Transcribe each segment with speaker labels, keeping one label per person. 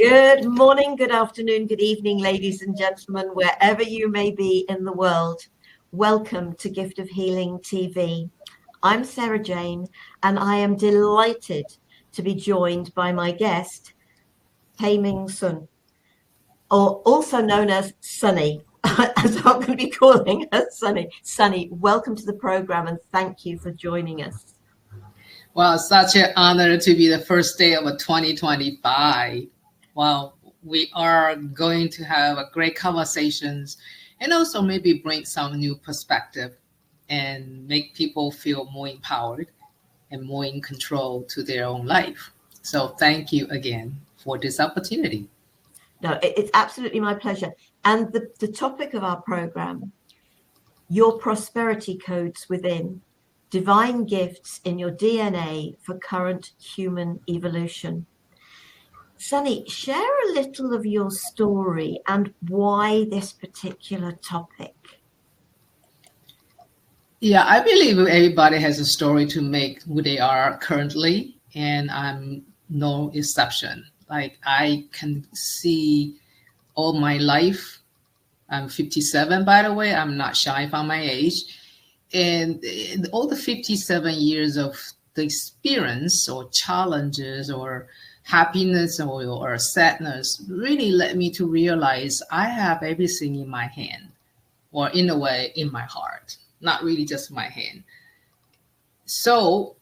Speaker 1: Good morning, good afternoon, good evening, ladies and gentlemen, wherever you may be in the world. Welcome to Gift of Healing TV. I'm Sarah Jane, and I am delighted to be joined by my guest, Peiming Sun, or also known as Sunny, as I'm going to be calling her Sunny. Sunny, welcome to the program, and thank you for joining us.
Speaker 2: Well, such an honor to be the first day of 2025. Wow, we are going to have a great conversations and also maybe bring some new perspective and make people feel more empowered and more in control to their own life. So thank you again for this opportunity.
Speaker 1: No, it's absolutely my pleasure. And the topic of our program, your prosperity codes within, divine gifts in your DNA for current human evolution. Sunny, share a little of your story and why this particular topic.
Speaker 2: Yeah, I believe everybody has a story to make who they are currently, and I'm no exception. Like I can see all my life. I'm 57, by the way. I'm not shy from my age. And all the 57 years of the experience or challenges or happiness or sadness really led me to realize I have everything in my hand, or in a way in my heart, not really just my hand. So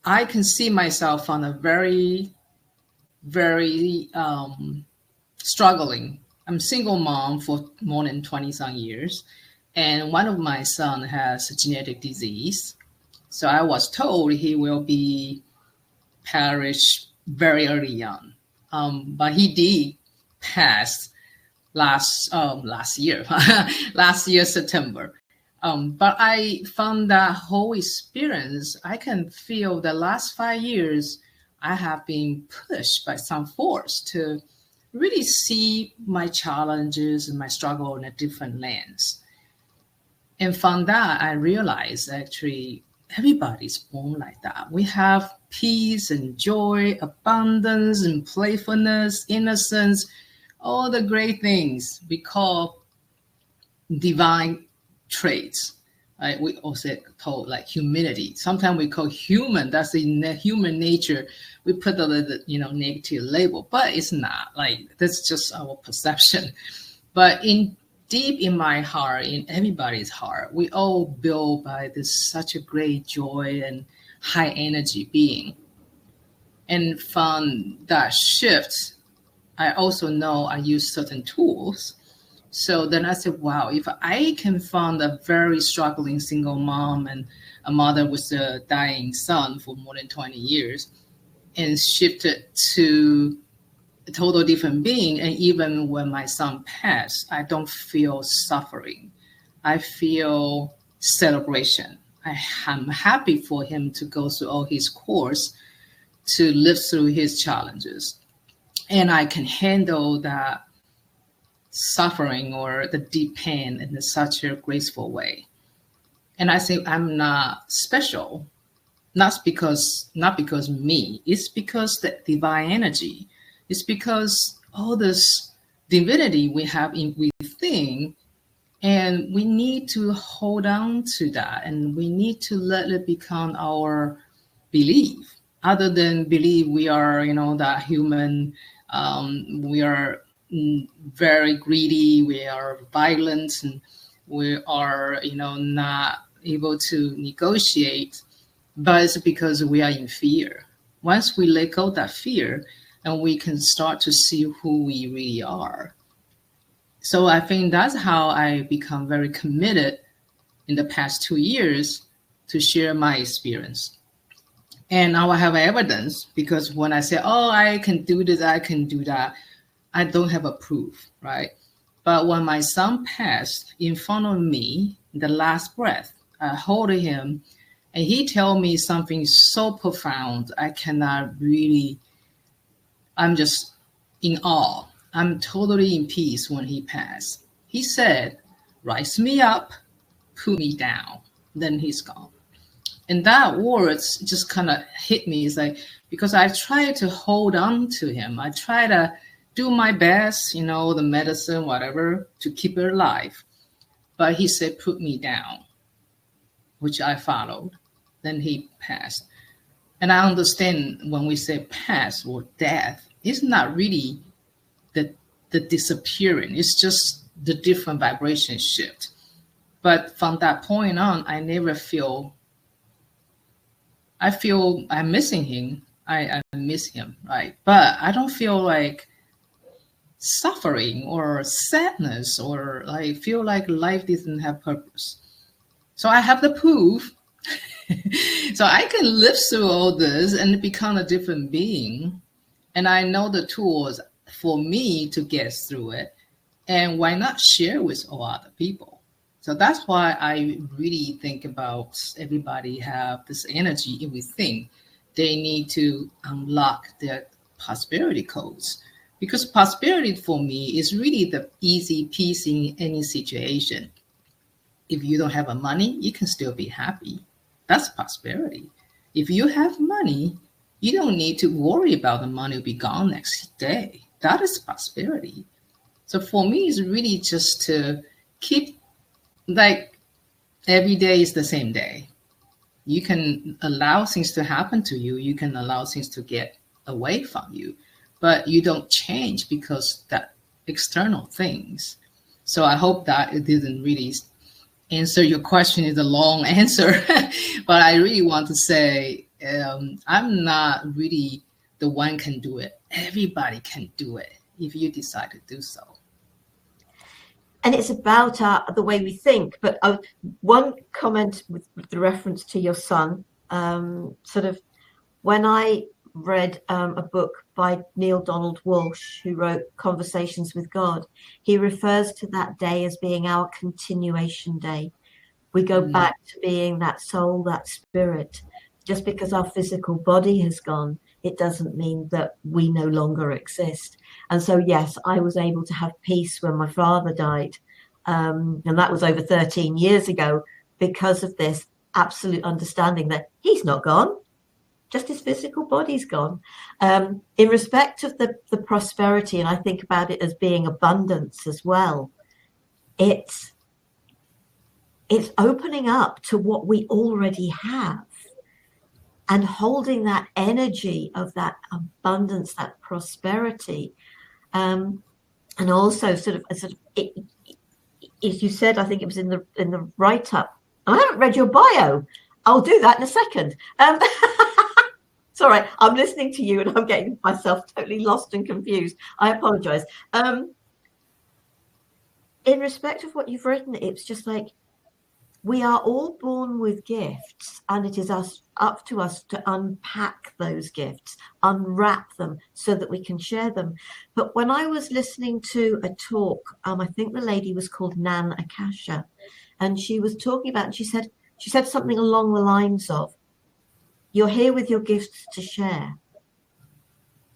Speaker 2: I can see myself on a very, very struggling. I'm a single mom for more than 20 some years. And one of my son has a genetic disease. So I was told he will be perish very early on. But he did pass last year, last year, September. But I found that whole experience, I can feel the last 5 years, I have been pushed by some force to really see my challenges and my struggle in a different lens. And from that, I realized actually everybody's born like that. We have peace and joy, abundance and playfulness, innocence, all the great things we call divine traits. Right? We also call like humility. Sometimes we call human. That's in human nature. We put a negative label, but it's not. Like that's just our perception. But deep in my heart, in everybody's heart, we all built by this such a great joy and high energy being. And from that shift, I also know I use certain tools. So then I said, wow, if I can find a very struggling single mom and a mother with a dying son for more than 20 years and shifted to a total different being, and even when my son passed, I don't feel suffering. I feel celebration. I'm happy for him to go through all his course, to live through his challenges. And I can handle that suffering or the deep pain in such a graceful way. And I say I'm not special, not because me, it's because the divine energy. It's because all this divinity we have within, and we need to hold on to that, and we need to let it become our belief. Other than believe we are, that human, we are very greedy, we are violent, and we are, not able to negotiate. But it's because we are in fear. Once we let go of that fear, and we can start to see who we really are. So I think that's how I become very committed in the past 2 years to share my experience. And now I have evidence, because when I say, oh, I can do this, I can do that, I don't have a proof, right? But when my son passed in front of me, the last breath, I hold him, and he told me something so profound, I cannot really, I'm just in awe. I'm totally in peace when he passed. He said, rise me up, put me down. Then he's gone. And that words just kind of hit me. It's like, because I try to hold on to him. I try to do my best, the medicine, whatever, to keep her alive. But he said, put me down, which I followed. Then he passed. And I understand when we say pass or death, it's not really the disappearing. It's just the different vibration shift. But from that point on, I never feel I'm missing him. I miss him, right? But I don't feel like suffering or sadness, or I feel like life doesn't have purpose. So I have the proof. So I can live through all this and become a different being. And I know the tools for me to get through it. And why not share with all other people? So that's why I really think about everybody have this energy. If we think they need to unlock their prosperity codes, because prosperity for me is really the easy piece in any situation. If you don't have money, you can still be happy. That's prosperity. If you have money, you don't need to worry about the money will be gone next day. That is prosperity. So for me, it's really just to keep, like, every day is the same day. You can allow things to happen to you. You can allow things to get away from you, but you don't change because that external things. So I hope that it didn't really answer your question. Is a long answer, but I really want to say I'm not really the one can do it. Everybody can do it if you decide to do so.
Speaker 1: And it's about the way we think. But one comment with the reference to your son, sort of when I read a book by Neil Donald Walsh, who wrote Conversations with God, he refers to that day as being our continuation day. We go back to being that soul, that spirit. Just because our physical body has gone, it doesn't mean that we no longer exist. And so, yes, I was able to have peace when my father died. And that was over 13 years ago, because of this absolute understanding that he's not gone. Just his physical body's gone. In respect of the prosperity, and I think about it as being abundance as well, it's opening up to what we already have and holding that energy of that abundance, that prosperity. And also sort of as you said, I think it was in the write-up. I haven't read your bio. I'll do that in a second. It's all right. I'm listening to you and I'm getting myself totally lost and confused. I apologize. In respect of what you've written, it's just like, we are all born with gifts, and it is up to us to unpack those gifts, unwrap them so that we can share them. But when I was listening to a talk, I think the lady was called Nan Akasha, and she was talking about, and she said something along the lines of, you're here with your gifts to share.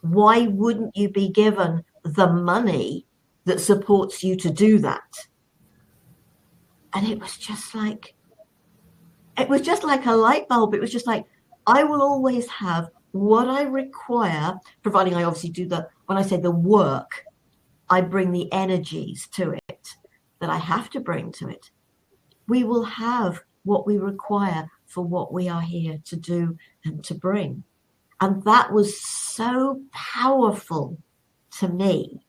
Speaker 1: Why wouldn't you be given the money that supports you to do that? And it was just like a light bulb. It was just like, I will always have what I require, providing I obviously do when I say the work, I bring the energies to it that I have to bring to it. We will have what we require for what we are here to do and to bring. And that was so powerful to me.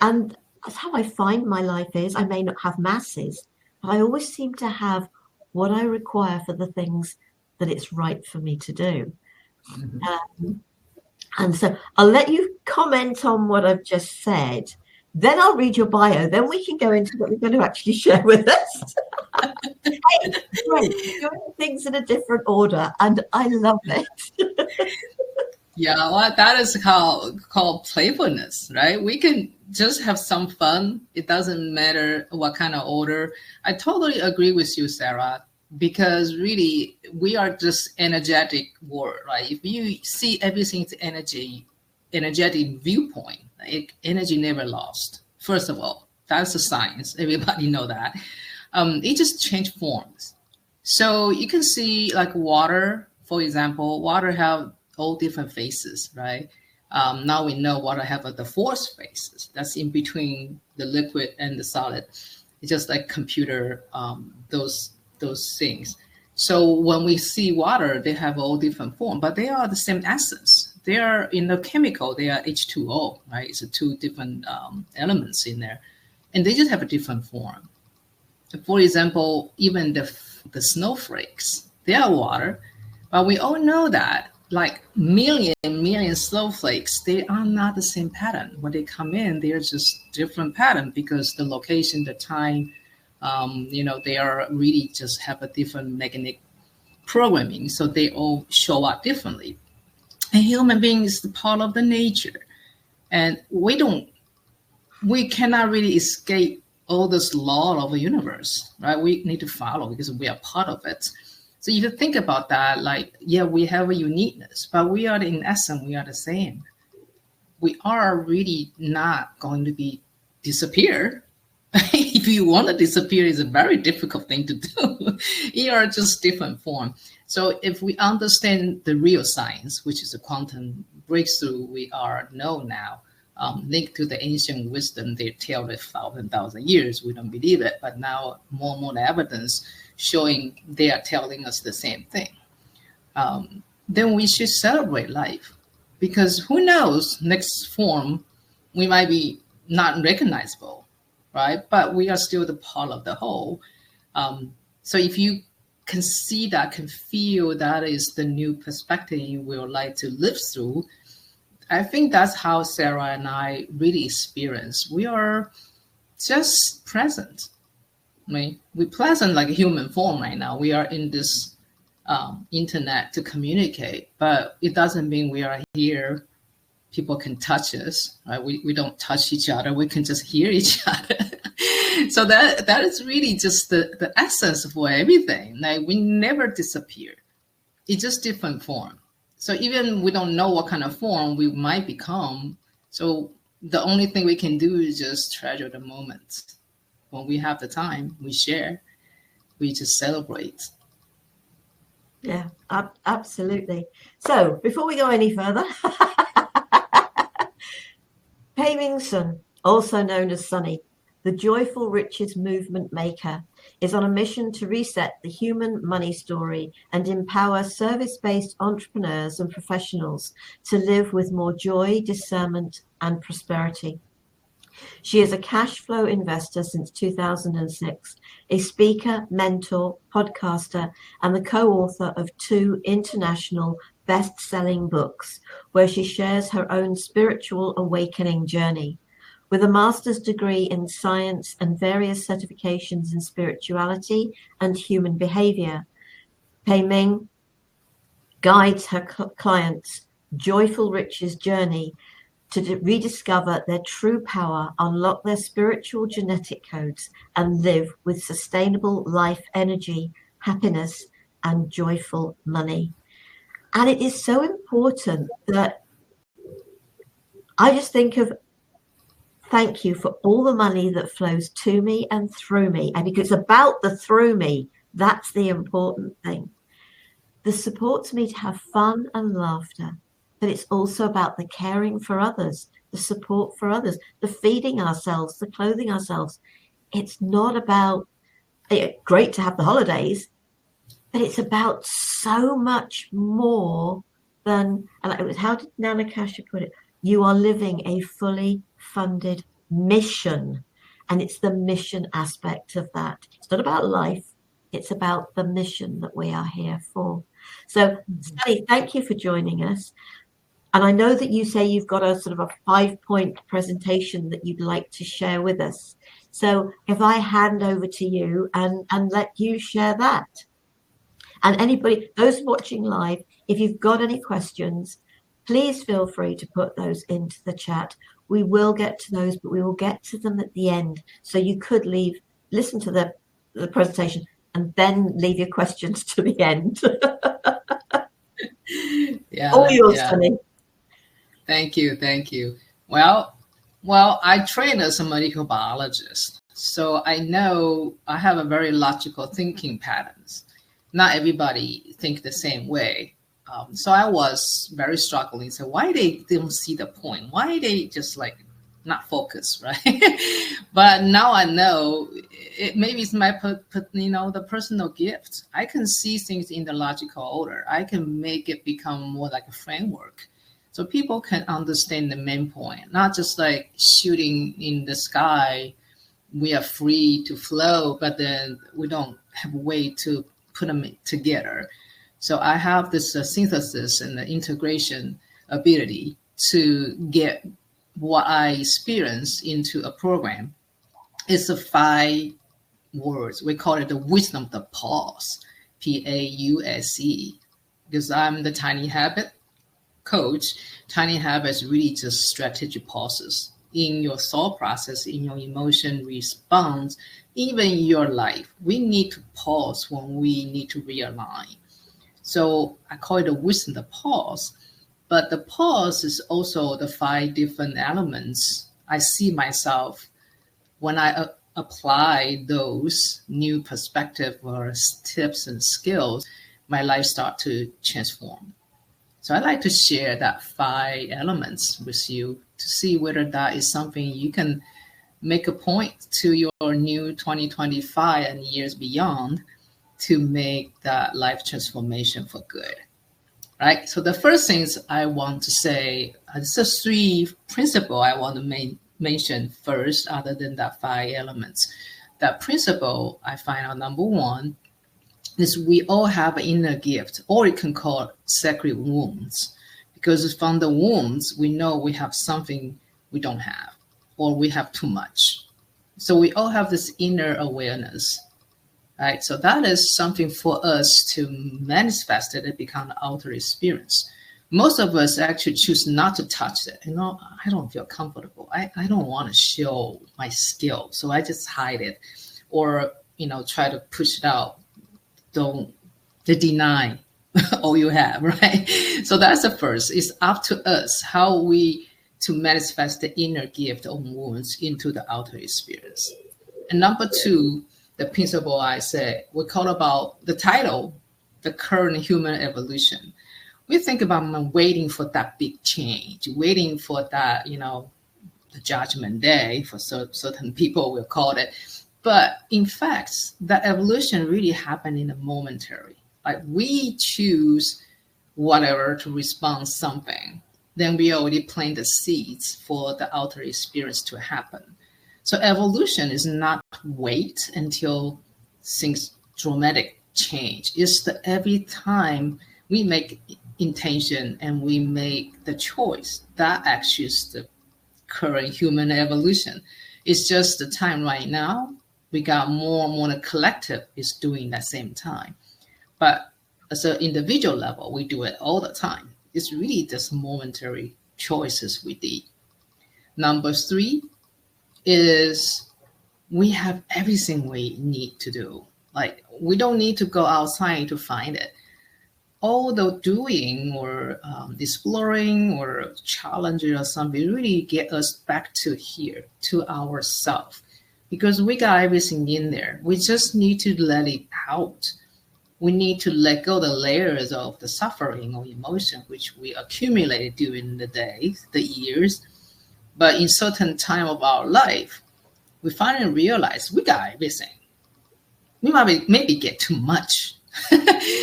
Speaker 1: And that's how I find my life is. I may not have masses, but I always seem to have what I require for the things that it's right for me to do. Mm-hmm. And so I'll let you comment on what I've just said. Then I'll read your bio. Then we can go into what you're going to actually share with us. Hey, great. Doing things in a different order, and I love it.
Speaker 2: Yeah, well, that is called playfulness, right? We can just have some fun. It doesn't matter what kind of order. I totally agree with you, Sara, because really we are just energetic world, right? If you see everything as energetic viewpoint, energy never lost. First of all, that's a science. Everybody know that. It just changed forms. So you can see like water, for example, water have all different phases, right? Now we know water have the fourth phases. That's in between the liquid and the solid. It's just like computer, those things. So when we see water, they have all different form, but they are the same essence. They are in the chemical, they are H2O, right? It's two different elements in there, and they just have a different form. For example, even the snowflakes, they are water, but we all know that like million snowflakes, they are not the same pattern. When they come in, they're just different pattern because the location, the time, they are really just have a different magnetic programming. So they all show up differently. A human being is the part of the nature. And we cannot really escape all this law of the universe, right? We need to follow because we are part of it. So if you think about that, like, yeah, we have a uniqueness, but we are in essence, we are the same. We are really not going to be disappear. If you want to disappear, it's a very difficult thing to do. You are just different form. So if we understand the real science, which is a quantum breakthrough, we are know now, linked to the ancient wisdom, they tell it 1,000 years. We don't believe it, but now more and more evidence showing they are telling us the same thing. Then we should celebrate life, because who knows, next form, we might be not recognizable, right? But we are still the part of the whole. So if you can see that, can feel that is the new perspective you will like to live through, I think that's how Sara and I really experience. We are just present. I mean, we're present like a human form right now. We are in this internet to communicate, but it doesn't mean we are here. People can touch us, right? We don't touch each other. We can just hear each other. So that is really just the essence for everything. Like, we never disappear. It's just different form. So even we don't know what kind of form we might become. So the only thing we can do is just treasure the moment. When we have the time, we share, we just celebrate.
Speaker 1: Yeah, absolutely. So before we go any further, Peiming Sun, also known as Sunny, the joyful riches movement maker, is on a mission to reset the human money story and empower service-based entrepreneurs and professionals to live with more joy, discernment, and prosperity. She is a cash flow investor since 2006, a speaker, mentor, podcaster, and the co-author of 2 international best-selling books, where she shares her own spiritual awakening journey. With a master's degree in science and various certifications in spirituality and human behavior, Peiming guides her clients' joyful riches journey to rediscover their true power, unlock their spiritual genetic codes, and live with sustainable life energy, happiness, and joyful money. And it is so important that I just think of thank you for all the money that flows to me and through me. And because it's about the through me, that's the important thing. This supports me to have fun and laughter, but it's also about the caring for others, the support for others, the feeding ourselves, the clothing ourselves. It's not about, great to have the holidays, but it's about so much more than, and it was, how did Nana Kasha put it? You are living a fully funded mission. And it's the mission aspect of that. It's not about life. It's about the mission that we are here for. So, Sally, thank you for joining us. And I know that you say you've got a sort of a 5-point presentation that you'd like to share with us. So if I hand over to you and let you share that. And anybody, those watching live, if you've got any questions, please feel free to put those into the chat. We will get to those, but we will get to them at the end. So you could listen to the presentation and then leave your questions to the end.
Speaker 2: Yeah.
Speaker 1: All yours, Sunny.
Speaker 2: Thank you. Well, I train as a medical biologist, so I know I have a very logical thinking patterns. not everybody think the same way. So I was very struggling. So why they didn't see the point? Why they just like not focus, right? But now I know maybe it's my the personal gift. I can see things in the logical order. I can make it become more like a framework, so people can understand the main point, not just like shooting in the sky. We are free to flow, but then we don't have a way to put them together. So I have this synthesis and the integration ability to get what I experience into a program. It's a 5 words. We call it the wisdom of the pause, PAUSE, because I'm the tiny habit coach. Tiny habits really just strategic pauses in your thought process, in your emotion response, even in your life. We need to pause when we need to realign. So I call it the wisdom of the pause. But the pause is also the 5 different elements. I see myself when I apply those new perspective or tips and skills, my life start to transform. So I'd like to share that 5 elements with you to see whether that is something you can make a point to your new 2025 and years beyond to make that life transformation for good. Right? So the first things I want to say, it's a 3 principle I want to mention first, other than that 5 elements. That principle I find out, number 1, is we all have an inner gift, or you can call it sacred wounds, because from the wounds, we know we have something we don't have, or we have too much. So we all have this inner awareness, right? So that is something for us to manifest it and become an outer experience. Most of us actually choose not to touch it. I don't feel comfortable. I don't want to show my skill, so I just hide it, or try to push it out. Don't deny all you have, right? So that's the first. It's up to us how we to manifest the inner gift of wounds into the outer experience. And number 2, the principle I said, we call about the title, the current human evolution. We think about waiting for that big change, waiting for that, the judgment day, for certain people will call it. But in fact, the evolution really happened in a momentary. Like we choose whatever to respond something, then we already plant the seeds for the outer experience to happen. So evolution is not wait until things dramatic change. It's the every time we make intention and we make the choice, that actually is the current human evolution. It's just the time right now. We got more and more the collective is doing that same time. But as an individual level, we do it all the time. It's really just momentary choices we did. Number 3 is we have everything we need to do. Like we don't need to go outside to find it. All the doing or exploring or challenging or something really get us back to here, to ourselves. Because we got everything in there. We just need to let it out. We need to let go the layers of the suffering or emotion which we accumulated during the days, the years. But in certain time of our life, we finally realize we got everything. We might maybe get too much.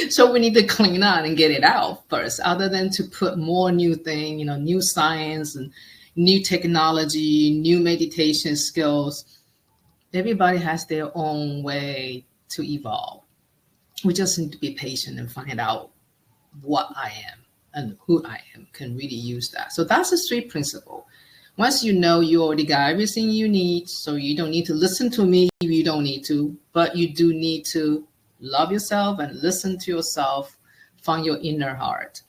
Speaker 2: So we need to clean out and get it out first, other than to put more new thing, new science and new technology, new meditation skills. Everybody has their own way to evolve. We just need to be patient and find out what I am and who I am can really use that. So that's the 3 principle. Once you know you already got everything you need, so you don't need to listen to me if you don't need to, but you do need to love yourself and listen to yourself from your inner heart.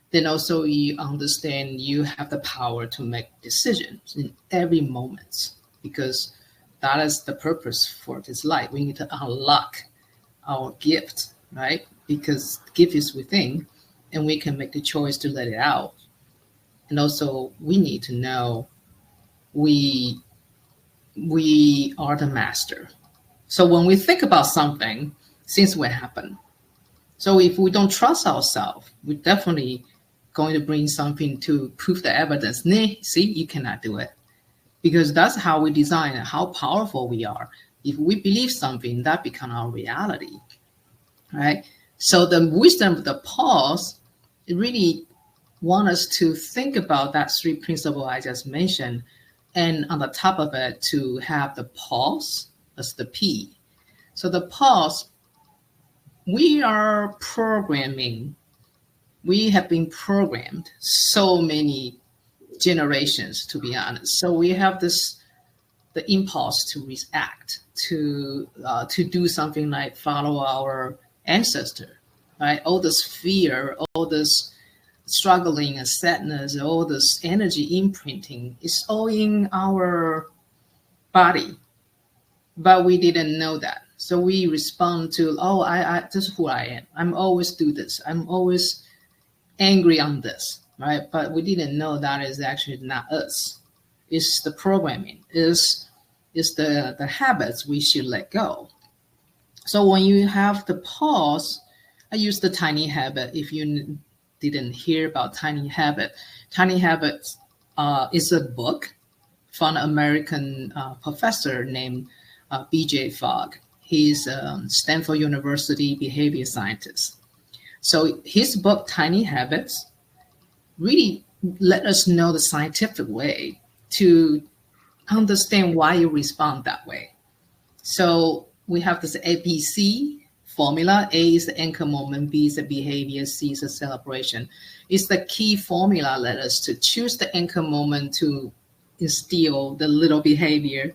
Speaker 2: Then also you understand you have the power to make decisions in every moment, because that is the purpose for this life. We need to unlock our gift, right? Because the gift is within, and we can make the choice to let it out. And also, we need to know we are the master. So when we think about something, things will happen. So if we don't trust ourselves, we're definitely going to bring something to prove the evidence. Nah, see, you cannot do it. Because that's how we design it, how powerful we are. If we believe something, that becomes our reality, right? So the wisdom of the pause, it really want us to think about that three principles I just mentioned, and on the top of it, to have the pause as the P. So the pause, we are programming. We have been programmed so many generations, to be honest. So we have the impulse to react, to do something like follow our ancestor, right? All this fear, all this struggling and sadness, all this energy imprinting is all in our body, but we didn't know that. So we respond to, oh, I this is who I am. I'm always do this. I'm always angry on this, right? But we didn't know that is actually not us. It's the programming. It's the habits we should let go. So when you have the pause, I use the tiny habit. If you didn't hear about tiny habits is a book from an American professor named B.J. Fogg. He's a Stanford University behavior scientist. So his book, Tiny Habits, really let us know the scientific way to understand why you respond that way. So we have this ABC formula. A is the anchor moment, B is the behavior, C is the celebration. It's the key formula led us to choose the anchor moment to instill the little behavior,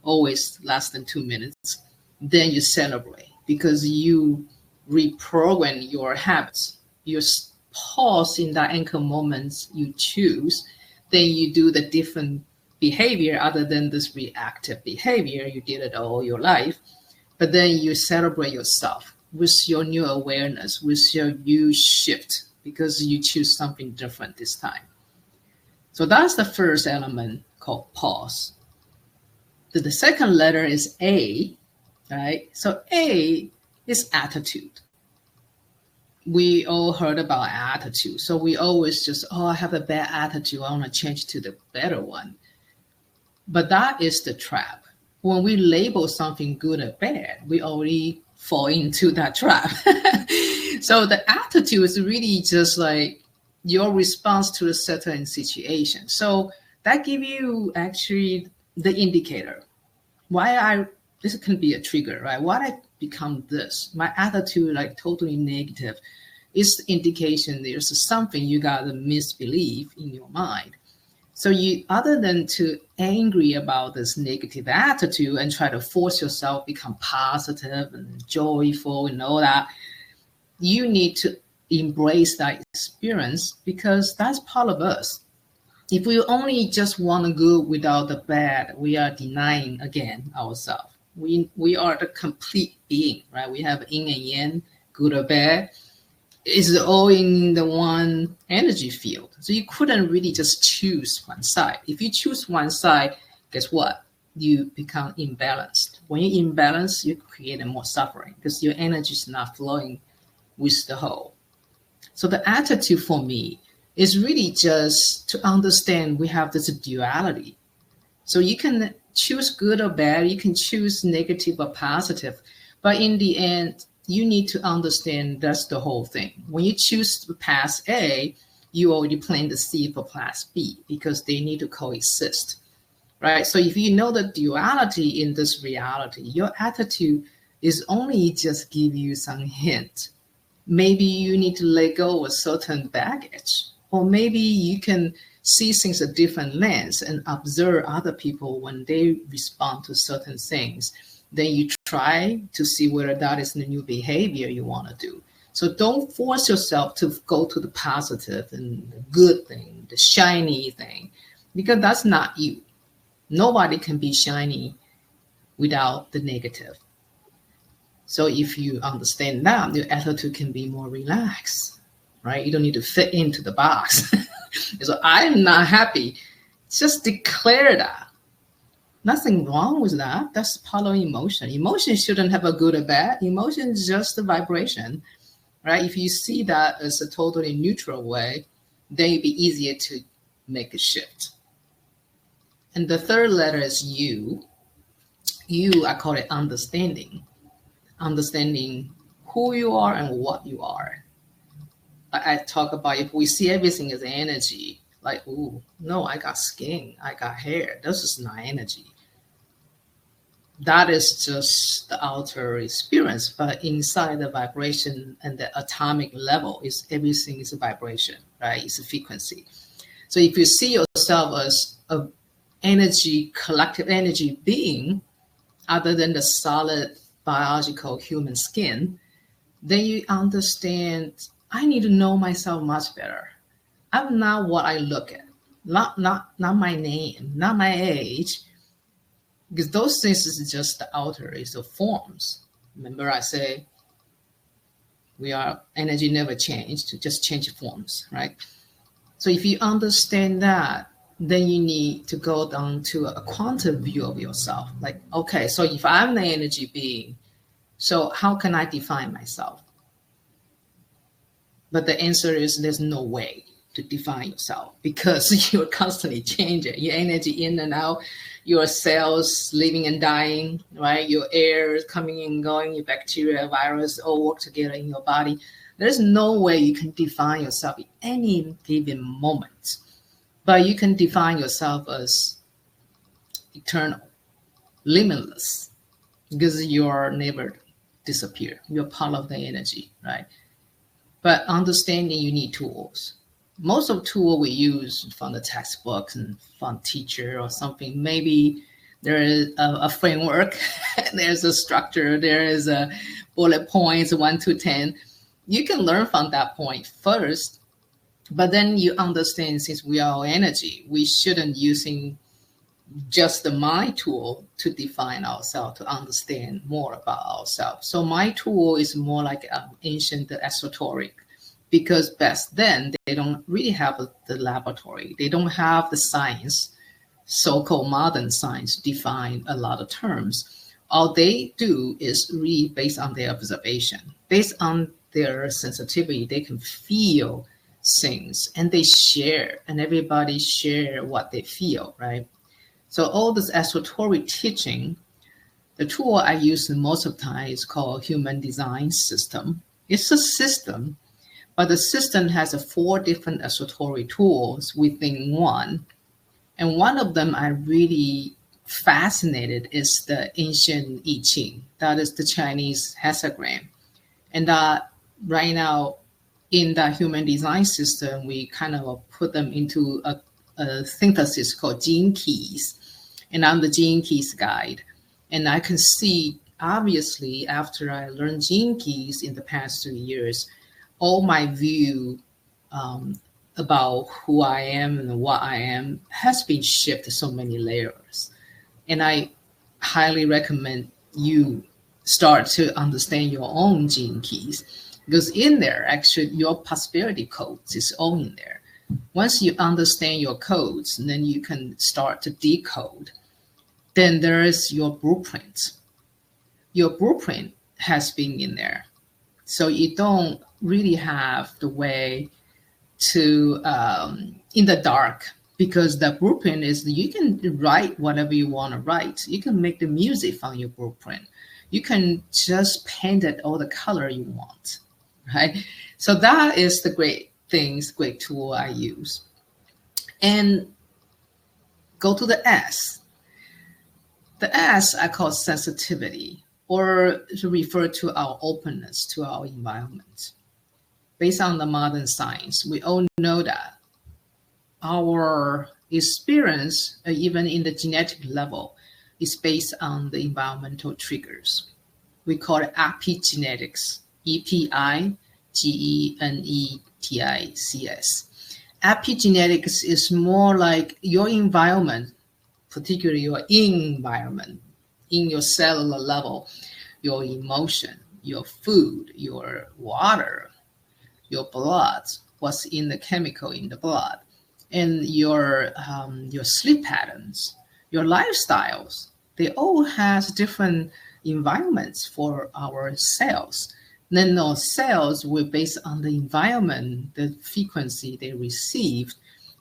Speaker 2: always less than 2 minutes. Then you celebrate because you reprogram your habits. You pause in that anchor moments you choose. Then you do the different behavior other than this reactive behavior. You did it all your life. But then you celebrate yourself with your new awareness, with your new shift, because you choose something different this time. So that's the first element called pause. The second letter is A, right? So A is attitude. We all heard about attitude. So we always just, oh, I have a bad attitude. I want to change to the better one. But that is the trap. When we label something good or bad, we already fall into that trap. So the attitude is really just like your response to a certain situation. So that gives you actually the indicator. This can be a trigger, right? Why I become this? My attitude like totally negative is the indication there's something you got to misbelieve in your mind. So you, other than to angry about this negative attitude and try to force yourself become positive and joyful and all that, you need to embrace that experience because that's part of us. If we only just want the good without the bad, we are denying again ourselves. We are the complete being, right? We have yin and yang, good or bad. It's all in the one energy field. So you couldn't really just choose one side. If you choose one side, guess what? You become imbalanced. When you imbalance, you create more suffering because your energy is not flowing with the whole. So the attitude for me is really just to understand we have this duality. So you can choose good or bad, you can choose negative or positive, but in the end, you need to understand that's the whole thing. When you choose path A, you already plant the seed for path B because they need to coexist, right? So if you know the duality in this reality, your attitude is only just give you some hint. Maybe you need to let go of certain baggage, or maybe you can see things a different lens and observe other people when they respond to certain things. Then you try to see whether that is the new behavior you want to do. So don't force yourself to go to the positive and the good thing, the shiny thing, because that's not you. Nobody can be shiny without the negative. So if you understand that, your attitude can be more relaxed, right? You don't need to fit into the box. So I'm not happy. Just declare that. Nothing wrong with that. That's part of emotion. Emotion shouldn't have a good or bad. Emotion is just a vibration. right? If you see that as a totally neutral way, then it'd be easier to make a shift. And the third letter is U. U, I call it understanding. Understanding who you are and what you are. I talk about if we see everything as energy, like, oh, no, I got skin, I got hair. This is not energy. That is just the outer experience, but inside the vibration and the atomic level is everything is a vibration, right? It's a frequency. So if you see yourself as a energy, collective energy being, other than the solid biological human skin, then you understand I need to know myself much better. I'm not what I look at, not my name, not my age, because those things is just the outer, is the forms. Remember I say we are energy never changed, just change forms, right? So if you understand that, then you need to go down to a quantum view of yourself. Like, okay, so if I'm the energy being, so how can I define myself? But the answer is there's no way to define yourself because you're constantly changing. Your energy in and out, your cells living and dying, right? Your air is coming and going, your bacteria, virus all work together in your body. There's no way you can define yourself at any given moment. But you can define yourself as eternal, limitless, because you're never disappear. You're part of the energy, right? But understanding you need tools. Most of the tool we use from the textbooks and from teacher or something, maybe there is a framework, there's a structure, there is a bullet points 1 to 10. You can learn from that point first, but then you understand since we are energy, we shouldn't using just the mind tool to define ourselves, to understand more about ourselves. So my tool is more like ancient esoteric, because back then they don't really have the laboratory. They don't have the science, so-called modern science, define a lot of terms. All they do is really based on their observation, based on their sensitivity. They can feel things and they share, and everybody share what they feel, right? So all this esoteric teaching, the tool I use most of the time is called human design system. It's a system, but the system has 4 different esoteric tools within one. And one of them I really fascinated is the ancient I Ching. That is the Chinese hexagram. And right now in the human design system, we kind of put them into a synthesis called gene keys. And I'm the gene keys guide. And I can see, obviously, after I learned gene keys in the past 2 years, all my view about who I am and what I am has been shifted so many layers. And I highly recommend you start to understand your own gene keys, because in there, actually, your prosperity codes is all in there. Once you understand your codes, then you can start to decode. Then there is your blueprint. Your blueprint has been in there. So you don't really have the way to, in the dark, because the blueprint is you can write whatever you want to write. You can make the music from your blueprint. You can just paint it all the color you want, right? So that is the great tool I use. And go to the S. The S I call sensitivity, or to refer to our openness to our environment. Based on the modern science, we all know that our experience, even in the genetic level, is based on the environmental triggers. We call it epigenetics, EPIGENETICS. Epigenetics is more like your environment, particularly your environment, in your cellular level, your emotion, your food, your water, your blood, what's in the chemical in the blood, and your sleep patterns, your lifestyles. They all have different environments for our cells. Then those cells will, based on the environment, the frequency they received,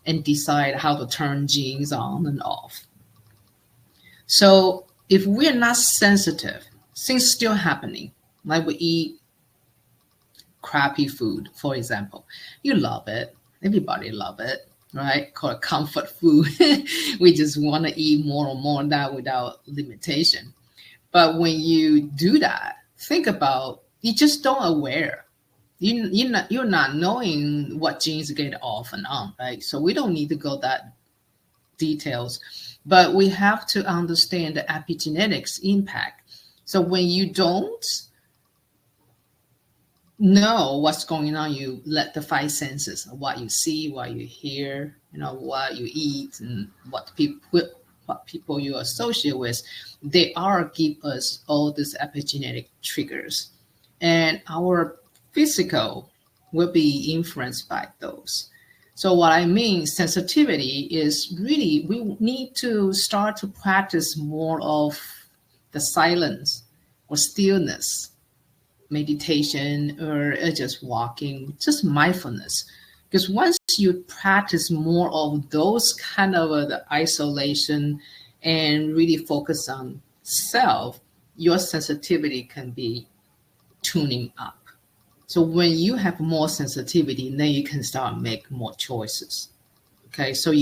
Speaker 2: and decide how to turn genes on and off. So if we're not sensitive, things still happening, like we eat crappy food, for example. You love it. Everybody love it, right? Called comfort food. We just want to eat more and more of that without limitation. But when you do that, think about, you just don't aware. You're not knowing what genes get off and on, right? So we don't need to go that details, but we have to understand the epigenetics impact. So when you don't know what's going on, you let the five senses, what you see, what you hear, what you eat, and what people you associate with, they are give us all these epigenetic triggers, and our physical will be influenced by those. So what I mean, sensitivity is really, we need to start to practice more of the silence or stillness, meditation, or just walking, just mindfulness. Because once you practice more of those kind of the isolation and really focus on self, your sensitivity can be tuning up. So when you have more sensitivity, then you can start make more choices. Okay, so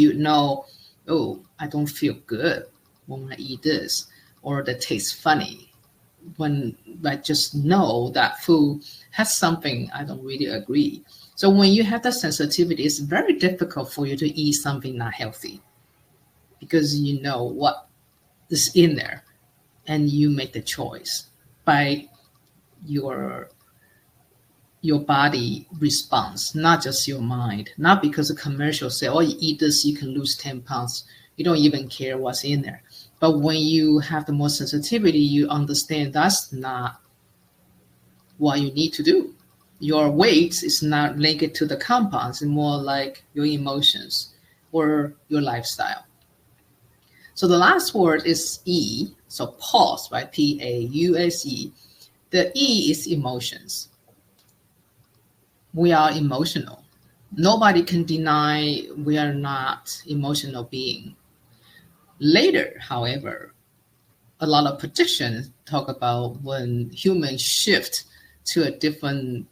Speaker 2: oh, I don't feel good when I eat this, or that tastes funny. When I just know that food has something I don't really agree. So when you have that sensitivity, it's very difficult for you to eat something not healthy, because you know what is in there, and you make the choice by your body response, not just your mind. Not because the commercial say, oh, you eat this, you can lose 10 pounds. You don't even care what's in there. But when you have the more sensitivity, you understand that's not what you need to do. Your weight is not linked to the compounds, it's more like your emotions or your lifestyle. So the last word is E, so pause, right? P-A-U-S-E. The E is emotions. We are emotional. Nobody can deny we are not emotional being. Later, however, a lot of predictions talk about when humans shift to a different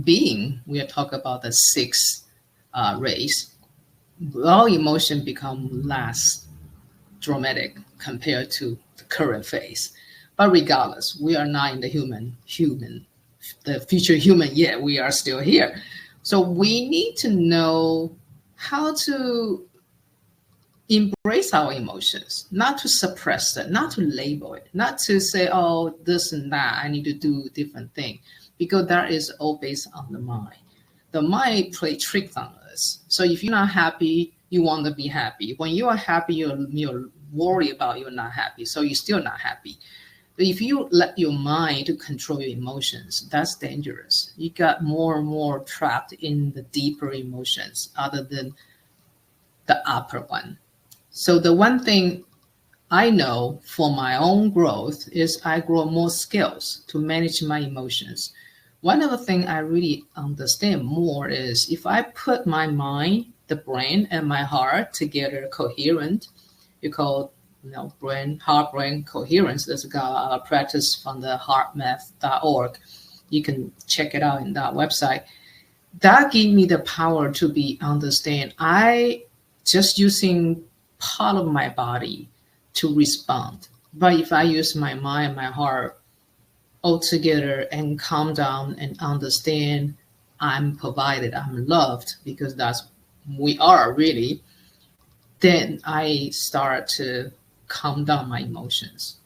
Speaker 2: being, we are talking about the sixth race, our emotion become less dramatic compared to the current phase. But regardless, we are not in the the future human yet. We are still here. So we need to know how to embrace our emotions, not to suppress it, not to label it, not to say, oh, this and that, I need to do different thing, because that is all based on the mind. The mind play tricks on us. So if you're not happy, you want to be happy. When you are happy, you're worried about you're not happy, so you're still not happy. But if you let your mind to control your emotions, that's dangerous. You got more and more trapped in the deeper emotions other than the upper one. So the one thing I know for my own growth is I grow more skills to manage my emotions. One of the things I really understand more is if I put my mind, the brain, and my heart together coherent, you call brain, heart, brain coherence. There's a practice from the heartmath.org. You can check it out in that website. That gave me the power to understand. I just using part of my body to respond. But if I use my mind and my heart all together and calm down and understand I'm provided, I'm loved, because that's we are really, then I start to calm down my emotions.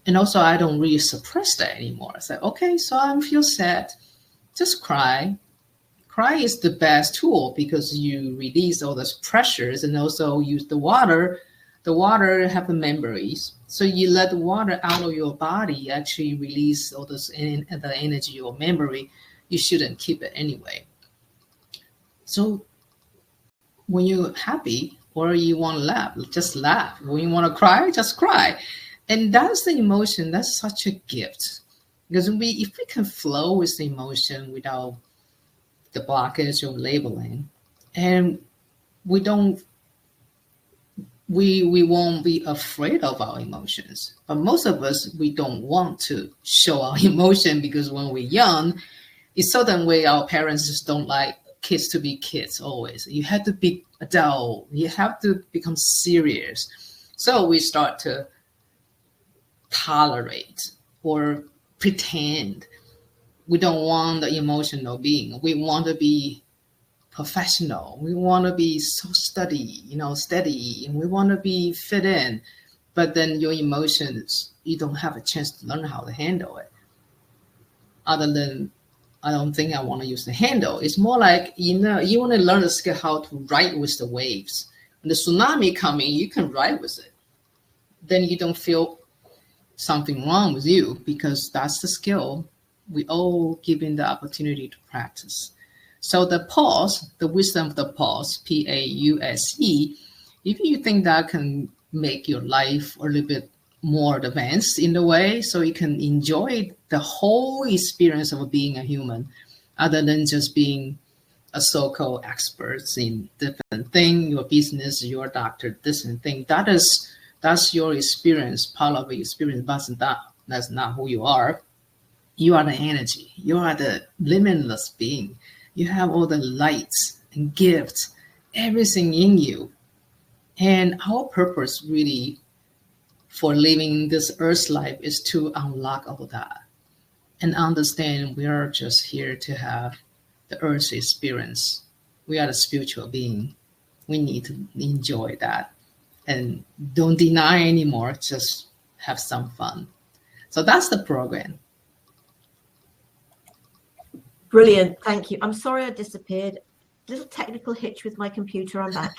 Speaker 2: And also I don't really suppress that anymore. I say, okay, so I feel sad, just cry. Cry is the best tool because you release all those pressures, and also use the water. The water have the memories. So you let the water out of your body, actually release all this the energy or memory. You shouldn't keep it anyway. So when you're happy or you want to laugh, just laugh. When you want to cry, just cry. And that's the emotion. That's such a gift. Because if we can flow with the emotion without the blockage or labeling, and we won't be afraid of our emotions. But most of us, we don't want to show our emotion because when we're young, in certain way, our parents just don't like kids to be kids always. You have to be adult. You have to become serious. So we start to tolerate or pretend. We don't want the emotional being. We want to be professional. We want to be so steady, and we want to be fit in. But then your emotions, you don't have a chance to learn how to handle it. Other than, I don't think I want to use the handle. It's more like, you want to learn the skill how to ride with the waves. When the tsunami coming, you can ride with it. Then you don't feel something wrong with you, because that's the skill we all given the opportunity to practice. So the pause, the wisdom of the pause, Pause, if you think that can make your life a little bit more advanced in the way, so you can enjoy the whole experience of being a human, other than just being a so-called expert in different thing, your business, your doctor, different thing. That's your experience, part of your experience, but that's not who you are. You are the energy. You are the limitless being. You have all the lights and gifts, everything in you. And our purpose really for living this earth life is to unlock all that and understand we are just here to have the earth experience. We are the spiritual being. We need to enjoy that and don't deny anymore, just have some fun. So that's the program.
Speaker 1: Brilliant. Thank you. I'm sorry I disappeared. Little technical hitch with my computer. I'm back.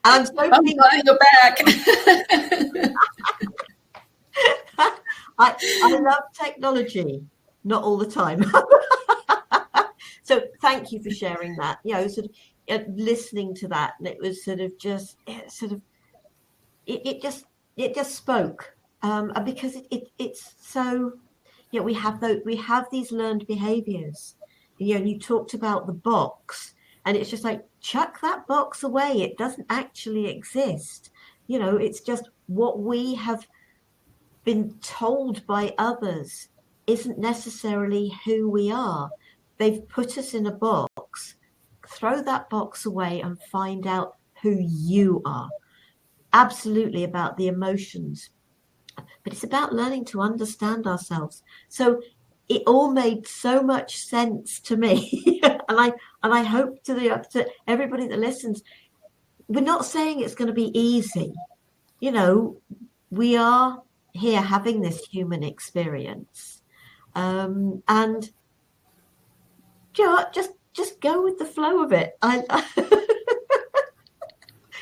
Speaker 1: I'm so
Speaker 2: glad you're back.
Speaker 1: I love technology, not all the time. So thank you for sharing that. Sort of listening to that, and it was sort of just it just spoke, because it's so. We have these learned behaviors. And you talked about the box, and it's just like, chuck that box away. It doesn't actually exist. It's just what we have been told by others isn't necessarily who we are. They've put us in a box. Throw that box away and find out who you are. Absolutely about the emotions. But it's about learning to understand ourselves. So it all made so much sense to me. and I hope to everybody that listens, we're not saying it's going to be easy. We are here having this human experience. And just go with the flow of it.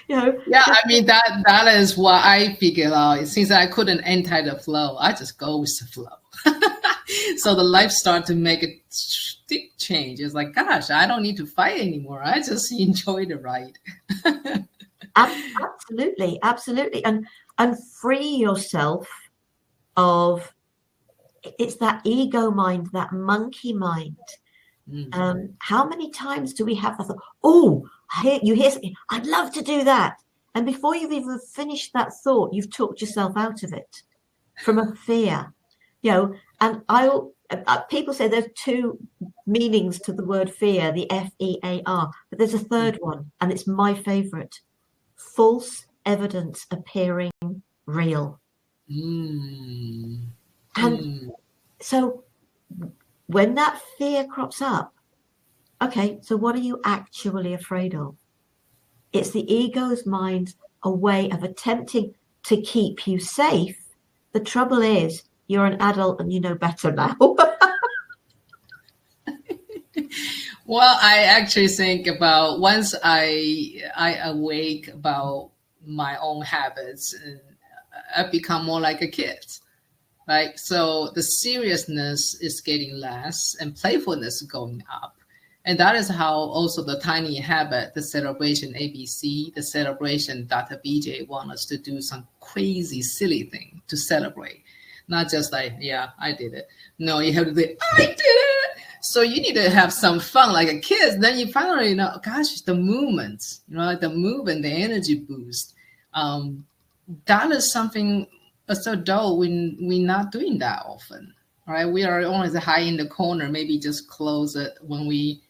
Speaker 2: Yeah, I mean that is what I figured out. Since I couldn't enter the flow, I just go with the flow. So the life started to make a big change. It's like, gosh, I don't need to fight anymore. I just enjoy the ride.
Speaker 1: Absolutely, and free yourself of it's that ego mind, that monkey mind. How many times do we have that thought, oh, you hear something, I'd love to do that, and before you've even finished that thought, you've talked yourself out of it from a fear. And people say there's two meanings to the word fear, the FEAR, but there's a third one, and it's my favorite: false evidence appearing real. And so when that fear crops up, okay, so what are you actually afraid of? It's the ego's mind, a way of attempting to keep you safe. The trouble is, you're an adult and you know better now.
Speaker 2: Well, I actually think about once I awake about my own habits, and I become more like a kid. Right? So the seriousness is getting less and playfulness going up. And that is how also the tiny habit, the celebration ABC, the celebration Dr. BJ want us to do some crazy, silly thing to celebrate. Not just like, yeah, I did it. No, you have to say, I did it. So you need to have some fun like a kid. Then you finally know, gosh, the movements, the movement, the energy boost. That is something as adult we're not doing that often, right? We are always high in the corner, maybe just close it when we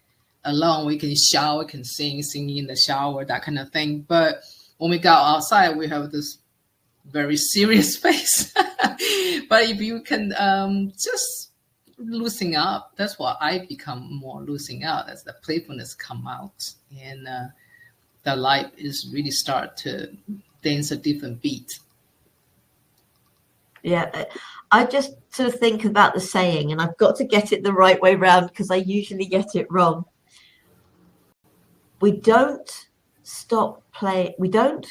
Speaker 2: alone. We can shower, can singing in the shower, that kind of thing. But when we go outside, we have this very serious face. But if you can just loosen up, that's what I become more loosening out as the playfulness come out, and the life is really start to dance a different beat.
Speaker 1: Yeah, I just sort of think about the saying, and I've got to get it the right way round because I usually get it wrong. We don't stop playing. We don't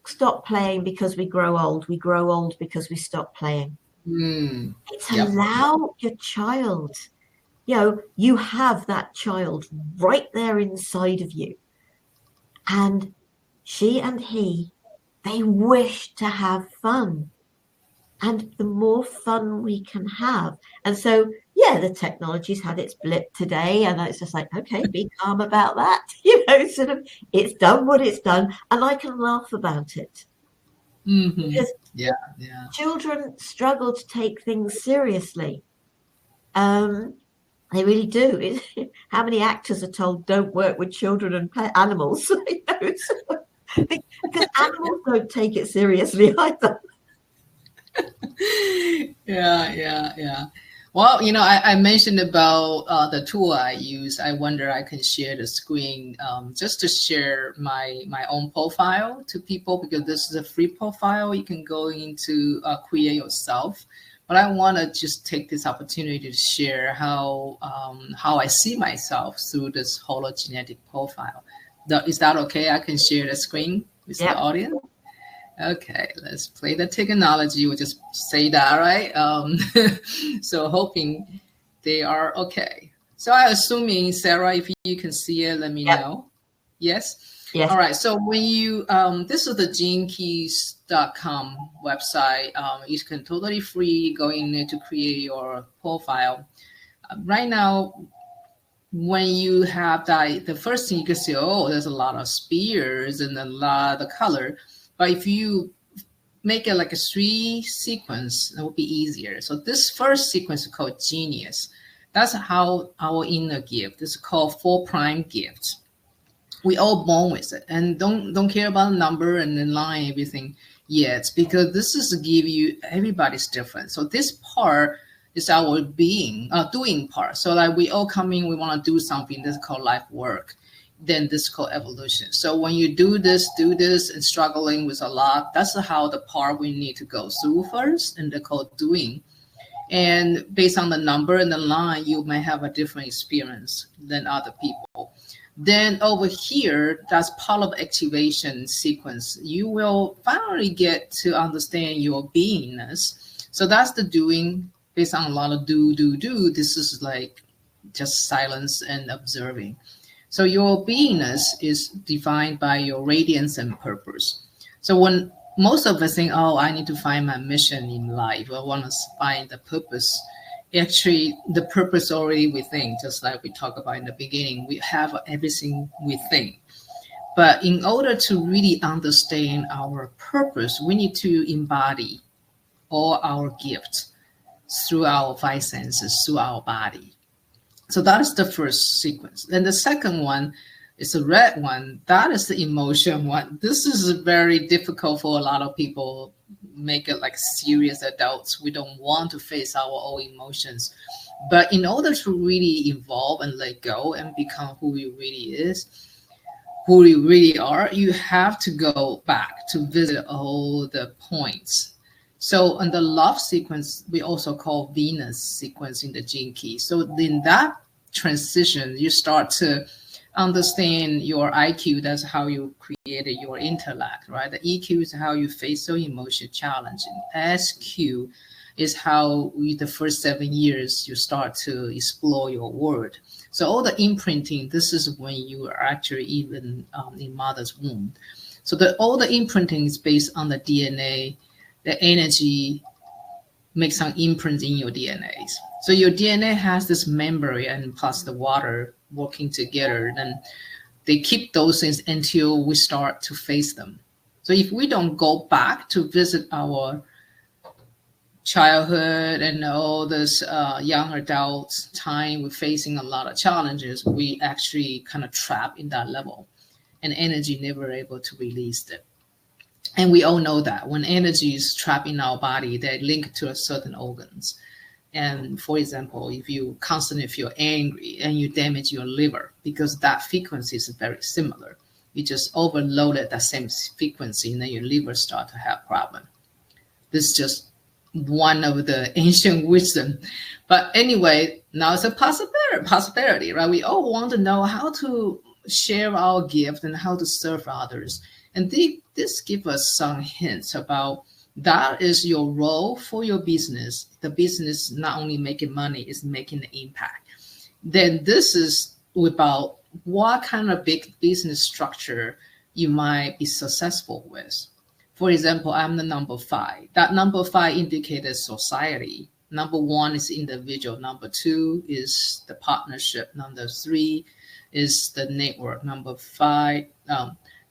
Speaker 1: stop playing because we grow old. We grow old because we stop playing. It's allow your child, you have that child right there inside of you, and she and he, they wish to have fun, and the more fun we can have. And so the technology's had its blip today, and it's just like, okay, be calm about that. Sort of, it's done what it's done, and I can laugh about it. Because children struggle to take things seriously. They really do. How many actors are told don't work with children and animals? Because animals don't take it seriously either.
Speaker 2: Yeah. Well, I mentioned about the tool I use. I wonder I can share the screen just to share my own profile to people, because this is a free profile. You can go into create yourself. But I want to just take this opportunity to share how I see myself through this hologenetic profile. Is that okay? I can share the screen with the audience? Okay, let's play the technology. We'll just say that, right? So hoping they are okay. So I'm assuming, Sarah, if you can see it, let me know. Yes?
Speaker 1: Yes.
Speaker 2: All right. So when you, this is the genekeys.com website. You can totally free go in there to create your profile. Right now, when you have that, the first thing you can see, there's a lot of spears and a lot of color. But if you make it like a 3 sequence, it will be easier. So this first sequence is called Genius. That's how our inner gift. This is called 4' gift. We all born with it, and don't care about the number and the line, everything yet, because this is to give you, everybody's different. So this part is our doing part. So like we all come in, we want to do something. This is called life work. Then this is called evolution. So when you do this and struggling with a lot, that's how the part we need to go through first, and they're called doing. And based on the number and the line, you may have a different experience than other people. Then over here, that's part of activation sequence. You will finally get to understand your beingness. So that's the doing based on a lot of do. This is like just silence and observing. So your beingness is defined by your radiance and purpose. So when most of us think, I need to find my mission in life, I want to find the purpose. Actually, the purpose already within, just like we talked about in the beginning, we have everything within. But in order to really understand our purpose, we need to embody all our gifts through our 5 senses, through our body. So that is the first sequence. Then the second one is the red one. That is the emotion one. This is very difficult for a lot of people. Make it like serious adults. We don't want to face our own emotions. But in order to really evolve and let go and become who you really are, you have to go back to visit all the points. So in the love sequence, we also call Venus sequence in the gene key. So in that transition, you start to understand your IQ. That's how you created your intellect, right? The EQ is how you face your emotional challenge. And SQ is how the first 7 years you start to explore your world. So all the imprinting, this is when you are actually even in mother's womb. So all the imprinting is based on the DNA. The energy makes some imprints in your DNAs. So your DNA has this membrane and plus the water working together. Then they keep those things until we start to face them. So if we don't go back to visit our childhood and all this young adults time, we're facing a lot of challenges, we actually kind of trapped in that level, and energy never able to release it. And we all know that when energy is trapped in our body, they link to a certain organs. And for example, if you constantly feel angry and you damage your liver, because that frequency is very similar, you just overloaded that same frequency and then your liver start to have problem. This is just one of the ancient wisdom. But anyway, now it's a possibility, right? We all want to know how to share our gift and how to serve others. And this gives us some hints about that is your role for your business. The business not only making money, is making the impact. Then this is about what kind of big business structure you might be successful with. For example, I'm the number 5. That number 5 indicated society. Number 1 is individual. Number 2 is the partnership. Number 3 is the network. Number 5,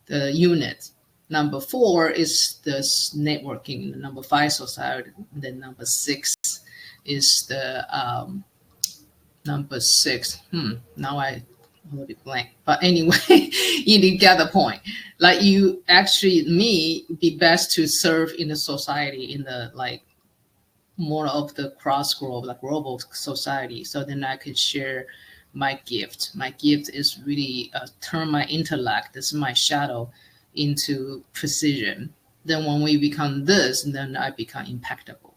Speaker 2: the unit. Number 4 is the networking. Number 5, society. And then number 6 is the number 6. Now I hold it blank. But anyway, you get the point. Like you actually, be best to serve in the society in the like more of the cross-global, like global society. So then I could share my gift. My gift is really turn my intellect, this is my shadow, into precision. Then when we become this, then I become impactable.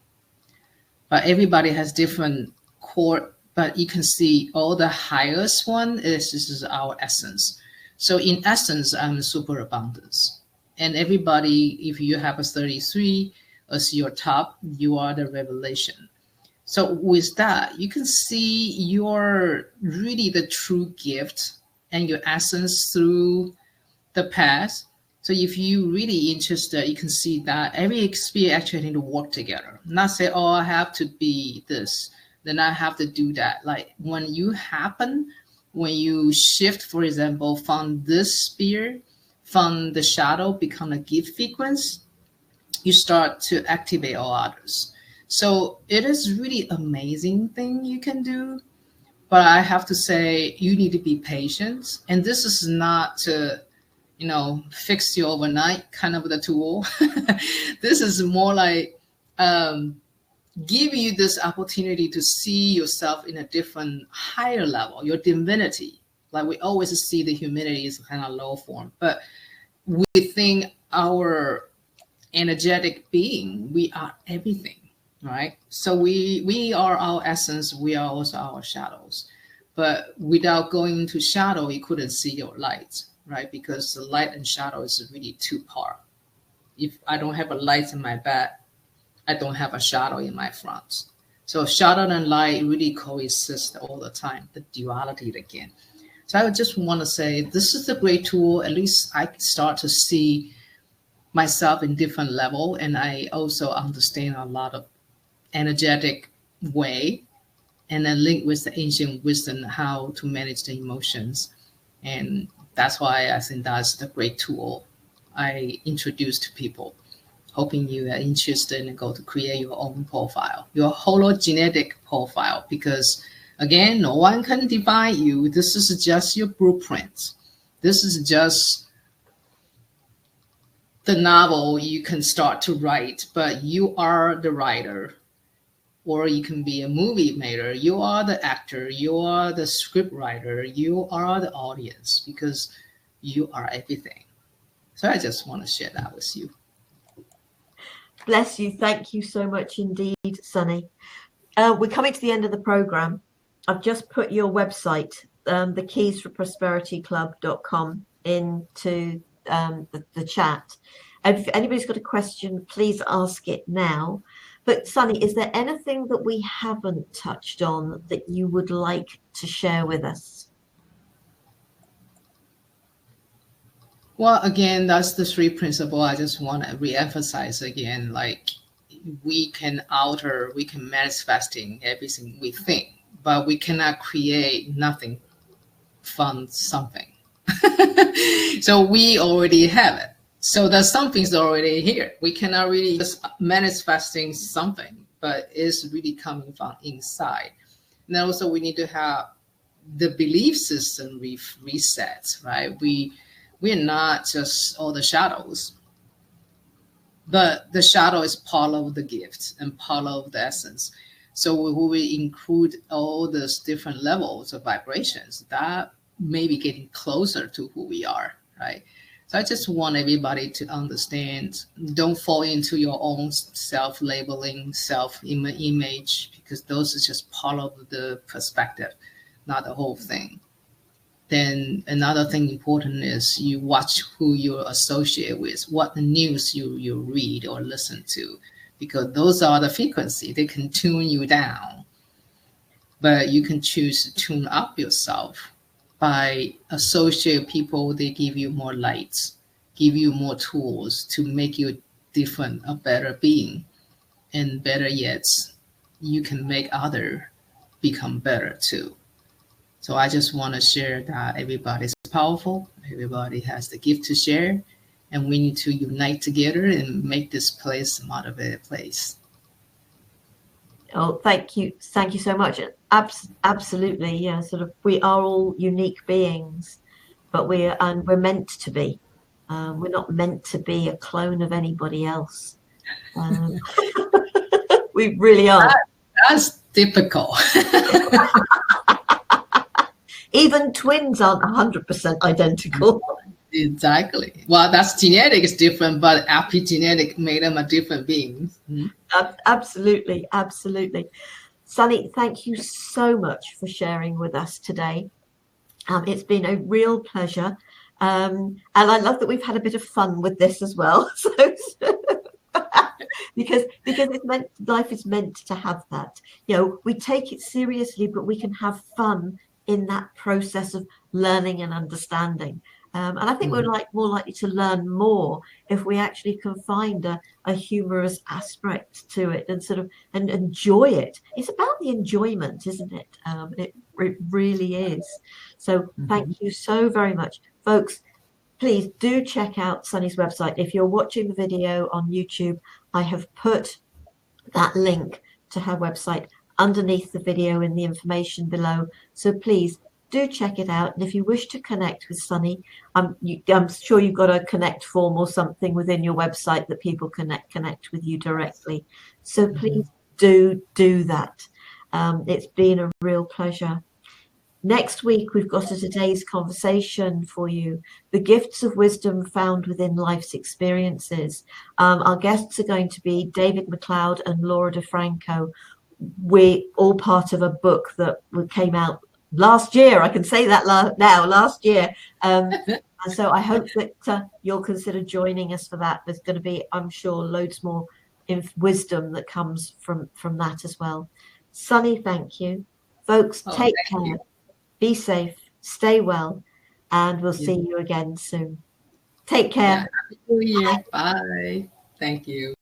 Speaker 2: But everybody has different core, but you can see all the highest one is this is our essence. So in essence, I'm super abundance. And everybody, if you have a 33 as your top, you are the revelation. So with that, you can see your really the true gift and your essence through the past. So if you really interested, you can see that every experience actually need to work together. Not say, oh, I have to be this, then I have to do that. Like when you happen, when you shift, for example, from this sphere, from the shadow, become a gift frequency, you start to activate all others. So it is really amazing thing you can do. But I have to say, you need to be patient. And this is not to, fix you overnight kind of the tool. This is more like give you this opportunity to see yourself in a different higher level, your divinity. Like we always see the humanity is kind of low form, but within our energetic being, we are everything, right? So we are our essence, we are also our shadows. But without going into shadow, you couldn't see your light, right? Because the light and shadow is really two part. If I don't have a light in my back, I don't have a shadow in my front. So shadow and light really coexist all the time, the duality again. So I would just want to say, this is a great tool. At least I start to see myself in different level. And I also understand a lot of energetic way, and then link with the ancient wisdom, how to manage the emotions. And that's why I think that's the great tool I introduce to people, hoping you are interested and go to create your own profile, your hologenetic profile, because again, no one can define you. This is just your blueprint. This is just the novel you can start to write, but you are the writer. Or you can be a movie maker. You are the actor. You are the script writer. You are the audience, because you are everything. So I just want to share that with you.
Speaker 1: Bless you. Thank you so much indeed, Sunny. We're coming to the end of the program. I've just put your website, thekeysforprosperityclub.com, into the chat. If anybody's got a question, please ask it now. But Sunny, is there anything that we haven't touched on that you would like to share with us?
Speaker 2: Well, again, that's the three principle. I just want to reemphasize again, like we can alter, we can manifesting everything we think, but we cannot create nothing from something. So we already have it. So the something's already here. We cannot really just manifesting something, but it's really coming from inside. And then also we need to have the belief system reset, right? We're not just all the shadows, but the shadow is part of the gift and part of the essence. So when we include all those different levels of vibrations, that may be getting closer to who we are, right? So I just want everybody to understand, don't fall into your own self-labeling, self-image, because those is just part of the perspective, not the whole thing. Then another thing important is you watch who you associate with, what the news you read or listen to, because those are the frequency. They can tune you down, but you can choose to tune up yourself by associate people. They give you more lights, give you more tools to make you different, a better being, and better yet, you can make other become better too. So I just want to share that everybody's powerful, everybody has the gift to share, and we need to unite together and make this place a motivated place.
Speaker 1: Oh, thank you so much. Absolutely, yeah. Sort of, we are all unique beings, but we're meant to be. We're not meant to be a clone of anybody else. We really are.
Speaker 2: That's typical.
Speaker 1: Even twins aren't 100% identical.
Speaker 2: Exactly. Well, that's genetic is different, but epigenetic made them a different being.
Speaker 1: Absolutely, absolutely. Sunny, thank you so much for sharing with us today. It's been a real pleasure. And I love that we've had a bit of fun with this as well. So because it's meant, life is meant to have that. You know, we take it seriously, but we can have fun in that process of learning and understanding. And I think we're more likely to learn more if we actually can find a humorous aspect to it and sort of and enjoy it. It's about the enjoyment, isn't it? It really is. So thank you so very much, folks. Please do check out Sunny's website. If you're watching the video on YouTube, I have put that link to her website underneath the video in the information below. So please do check it out. And if you wish to connect with Sunny, I'm sure you've got a connect form or something within your website that people connect with you directly. So please do that. It's been a real pleasure. Next week, we've got a today's conversation for you, the gifts of wisdom found within life's experiences. Our guests are going to be David McLeod and Laura DeFranco. We're all part of a book that came out last year. I can say that now, last year. And so I hope that you'll consider joining us for that. There's going to be, I'm sure, loads more wisdom that comes from that as well. Sunny, thank you. Folks, take care. Be safe, stay well, and we'll see you again soon. Take care.
Speaker 2: Happy New Year. Bye. Thank you.